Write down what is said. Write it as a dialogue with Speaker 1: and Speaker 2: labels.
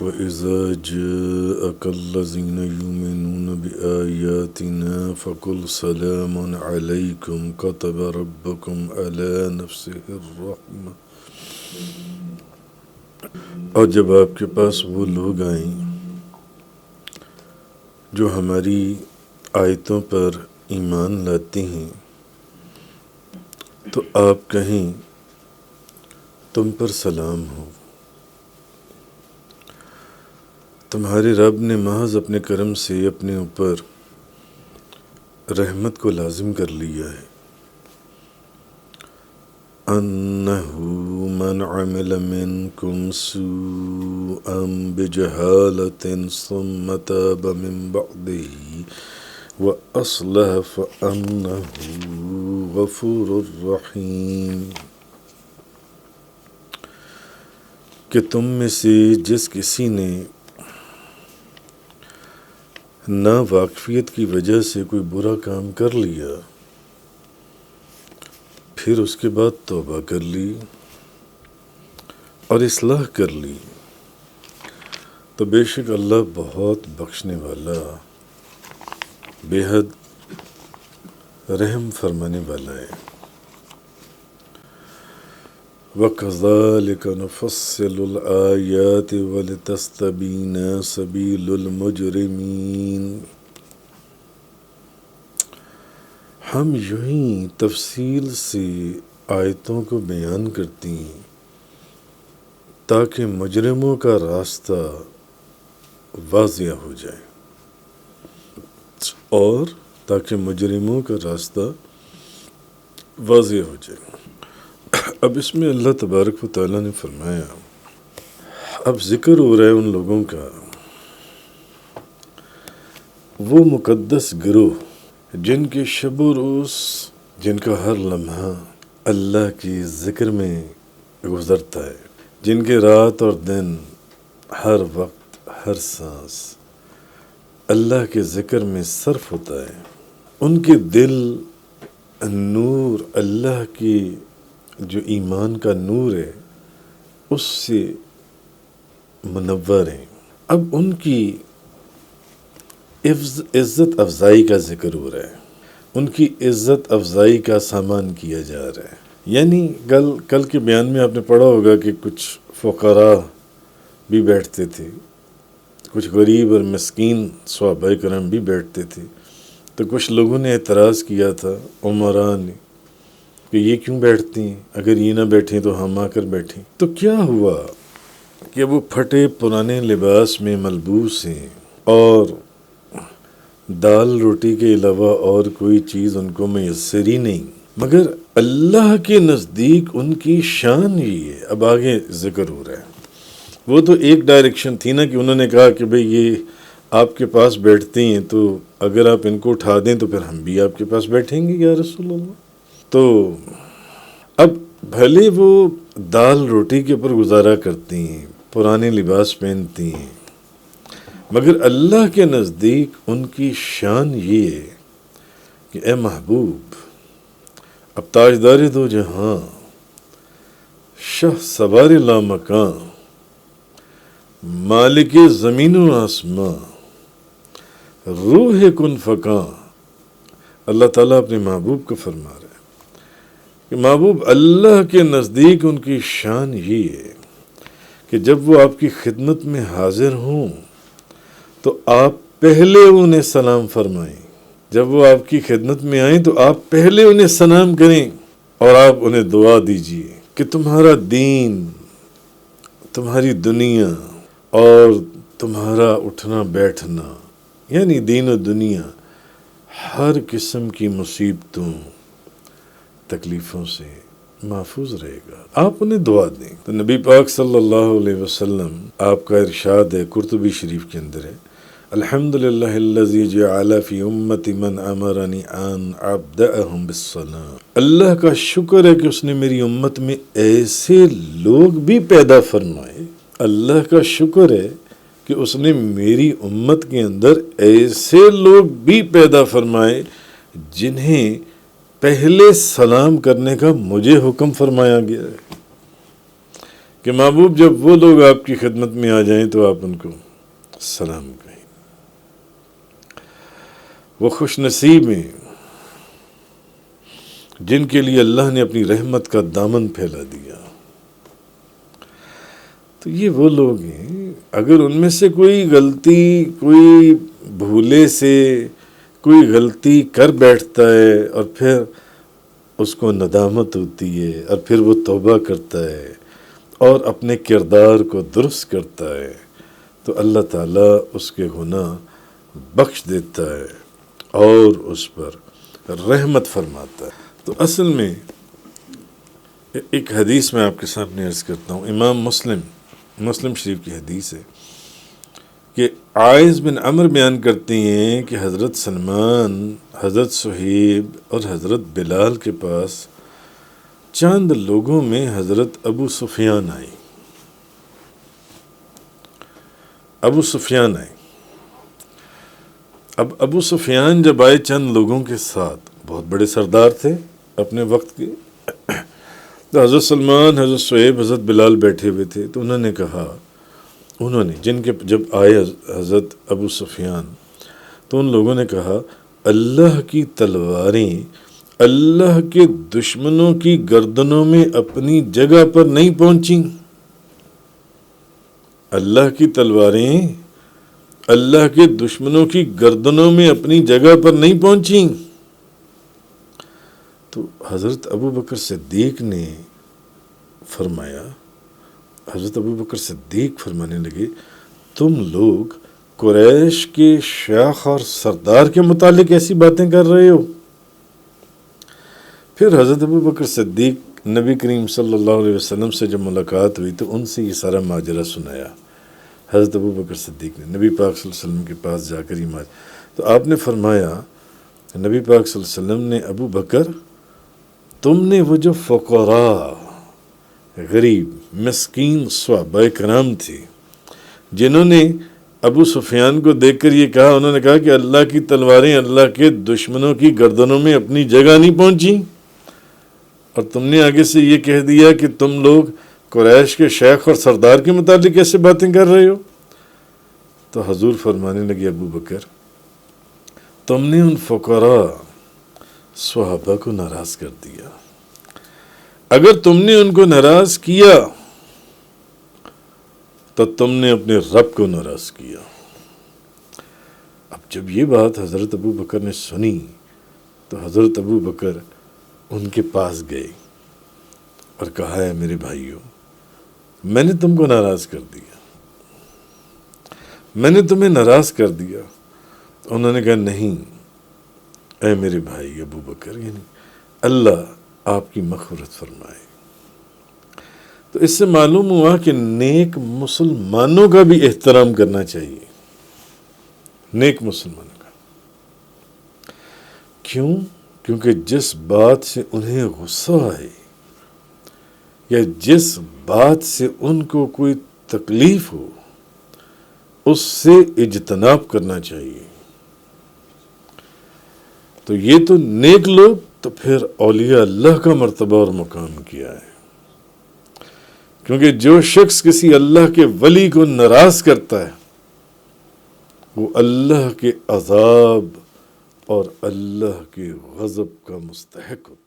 Speaker 1: وَإِذَا جَاءَكَ الَّذِينَ يُؤْمِنُونَ بِآيَاتِنَا فَقُلْ سَلَامٌ عَلَيْكُمْ كَتَبَ رَبُّكُمْ عَلَى نَفْسِهِ الرَّحْمَةَ۔ اور جب آپ کے پاس وہ لوگ آئیں جو ہماری آیتوں پر ایمان لاتے ہیں تو آپ کہیں تم پر سلام ہو، تمہارے رب نے محض اپنے کرم سے اپنے اوپر رحمت کو لازم کر لیا ہے۔ أَنَّهُ مَنْ عَمِلَ مِنْكُمْ سُوءًا بِجَهَالَةٍ ثُمَّ تَابَ مِنْ بَعْدِهِ وَأَصْلَحَ فَأَنَّهُ غَفُورٌ رَحِيمٌ۔ کہ تم میں سے جس کسی نے نا واقفیت کی وجہ سے کوئی برا کام کر لیا پھر اس کے بعد توبہ کر لی اور اصلاح کر لی تو بے شک اللہ بہت بخشنے والا، بے حد رحم فرمانے والا ہے۔ وَكَذَلِكَ نُفَصِّلُ الْآيَاتِ وَلِتَسْتَبِينَ سَبِيلُ الْمُجْرِمِينَ۔ ہم یوں ہی تفصیل سے آیتوں کو بیان کرتے ہیں تاکہ مجرموں کا راستہ واضح ہو جائے، اور تاکہ مجرموں کا راستہ واضح ہو جائے۔ اب اس میں اللہ تبارک و تعالیٰ نے فرمایا، اب ذکر ہو رہا ہے ان لوگوں کا، وہ مقدس گروہ جن کے شب و روز، جن کا ہر لمحہ اللہ کی ذکر میں گزرتا ہے، جن کے رات اور دن، ہر وقت، ہر سانس اللہ کے ذکر میں صرف ہوتا ہے، ان کے دل نور، اللہ کی جو ایمان کا نور ہے اس سے منور ہیں۔ اب ان کی عزت افزائی کا ذکر ہو رہا ہے، ان کی عزت افزائی کا سامان کیا جا رہا ہے۔ یعنی کل کے بیان میں آپ نے پڑھا ہوگا کہ کچھ فقراء بھی بیٹھتے تھے، کچھ غریب اور مسکین صحابہ کرام بھی بیٹھتے تھے، تو کچھ لوگوں نے اعتراض کیا تھا، عمراء نے، کہ یہ کیوں بیٹھتے ہیں، اگر یہ نہ بیٹھیں تو ہم آ کر بیٹھیں۔ تو کیا ہوا کہ وہ پھٹے پرانے لباس میں ملبوس ہیں اور دال روٹی کے علاوہ اور کوئی چیز ان کو میسر ہی نہیں، مگر اللہ کے نزدیک ان کی شان ہی ہے۔ اب آگے ذکر ہو رہا ہے، وہ تو ایک ڈائریکشن تھی نا کہ انہوں نے کہا کہ بھئی یہ آپ کے پاس بیٹھتے ہیں تو اگر آپ ان کو اٹھا دیں تو پھر ہم بھی آپ کے پاس بیٹھیں گے یا رسول اللہ۔ تو اب بھلے وہ دال روٹی کے اوپر گزارا کرتے ہیں، پرانے لباس پہنتے ہیں، مگر اللہ کے نزدیک ان کی شان یہ ہے کہ اے محبوب، اب تاجدار دو جہاں، شاہ سوار لامکاں، مالک زمین و آسماں، روح کن فکاں، اللہ تعالیٰ اپنے محبوب کو فرما رہا ہے کہ محبوب اللہ کے نزدیک ان کی شان یہ ہے کہ جب وہ آپ کی خدمت میں حاضر ہوں تو آپ پہلے انہیں سلام فرمائیں، جب وہ آپ کی خدمت میں آئیں تو آپ پہلے انہیں سلام کریں اور آپ انہیں دعا دیجیے کہ تمہارا دین، تمہاری دنیا اور تمہارا اٹھنا بیٹھنا، یعنی دین و دنیا، ہر قسم کی مصیبتوں، تکلیفوں سے محفوظ رہے گا، آپ انہیں دعا دیں۔ تو نبی پاک صلی اللہ علیہ وسلم آپ کا ارشاد ہے، قرطبی شریف کے اندر ہے، الحمدللہ الذی جعل فی امتی من امرنی ان ابدأہم بالصلاۃ۔ اللہ کا شکر ہے کہ اس نے میری امت میں ایسے لوگ بھی پیدا فرمائے، اللہ کا شکر ہے کہ اس نے میری امت کے اندر ایسے لوگ بھی پیدا فرمائے جنہیں پہلے سلام کرنے کا مجھے حکم فرمایا گیا ہے۔ کہ محبوب جب وہ لوگ آپ کی خدمت میں آ جائیں تو آپ ان کو سلام کہیں. وہ خوش نصیب ہیں جن کے لیے اللہ نے اپنی رحمت کا دامن پھیلا دیا. تو یہ وہ لوگ ہیں اگر ان میں سے کوئی غلطی، کوئی بھولے سے کوئی غلطی کر بیٹھتا ہے اور پھر اس کو ندامت ہوتی ہے اور پھر وہ توبہ کرتا ہے اور اپنے کردار کو درست کرتا ہے تو اللہ تعالیٰ اس کے گناہ بخش دیتا ہے اور اس پر رحمت فرماتا ہے. تو اصل میں ایک حدیث میں آپ کے سامنے عرض کرتا ہوں، امام مسلم شریف کی حدیث ہے کہ عائض بن عمر بیان کرتے ہیں کہ حضرت سلمان، حضرت صہیب اور حضرت بلال کے پاس چند لوگوں میں حضرت ابو سفیان آئے. اب ابو سفیان جب آئے چند لوگوں کے ساتھ، بہت بڑے سردار تھے اپنے وقت کے، تو حضرت سلمان، حضرت صہیب، حضرت بلال بیٹھے ہوئے تھے. تو انہوں نے جب آئے حضرت ابو سفیان تو ان لوگوں نے کہا اللہ کی تلواریں اللہ کے دشمنوں کی گردنوں میں اپنی جگہ پر نہیں پہنچیں. اللہ کی تلواریں اللہ کے دشمنوں کی گردنوں میں اپنی جگہ پر نہیں پہنچیں. تو حضرت ابو بکر صدیق نے فرمایا، حضرت ابو بکر صدیق فرمانے لگے تم لوگ قریش کے شیخ اور سردار کے متعلق ایسی باتیں کر رہے ہو. پھر حضرت ابو بکر صدیق نبی کریم صلی اللہ علیہ وسلم سے جب ملاقات ہوئی تو ان سے یہ سارا ماجرا سنایا. حضرت ابو بکر صدیق نے نبی پاک صلی اللہ علیہ وسلم کے پاس جا کر یہ تو آپ نے فرمایا، نبی پاک صلی اللہ علیہ وسلم نے، ابو بکر تم نے وہ جو فقراء، غریب، مسکین صحابہ کرام تھے جنہوں نے ابو سفیان کو دیکھ کر یہ کہا، انہوں نے کہا کہ اللہ کی تلواریں اللہ کے دشمنوں کی گردنوں میں اپنی جگہ نہیں پہنچی، اور تم نے آگے سے یہ کہہ دیا کہ تم لوگ قریش کے شیخ اور سردار کے متعلق ایسے باتیں کر رہے ہو. تو حضور فرمانے لگے ابو بکر تم نے ان فقراء صحابہ کو ناراض کر دیا. اگر تم نے ان کو ناراض کیا تو تم نے اپنے رب کو ناراض کیا. اب جب یہ بات حضرت ابو بکر نے سنی تو حضرت ابو بکر ان کے پاس گئے اور کہا ہے میرے بھائیو، میں نے تم کو ناراض کر دیا، میں نے تمہیں ناراض کر دیا. انہوں نے کہا نہیں اے میرے بھائی ابو بکر، یعنی اللہ آپ کی مغفرت فرمائے. تو اس سے معلوم ہوا کہ نیک مسلمانوں کا بھی احترام کرنا چاہیے، نیک مسلمانوں کا. کیوں؟ کیونکہ جس بات سے انہیں غصہ آئے یا جس بات سے ان کو کوئی تکلیف ہو اس سے اجتناب کرنا چاہیے. تو یہ تو نیک لوگ، تو پھر اولیاء اللہ کا مرتبہ اور مقام کیا ہے. کیونکہ جو شخص کسی اللہ کے ولی کو ناراض کرتا ہے وہ اللہ کے عذاب اور اللہ کے غضب کا مستحق ہوتا ہے.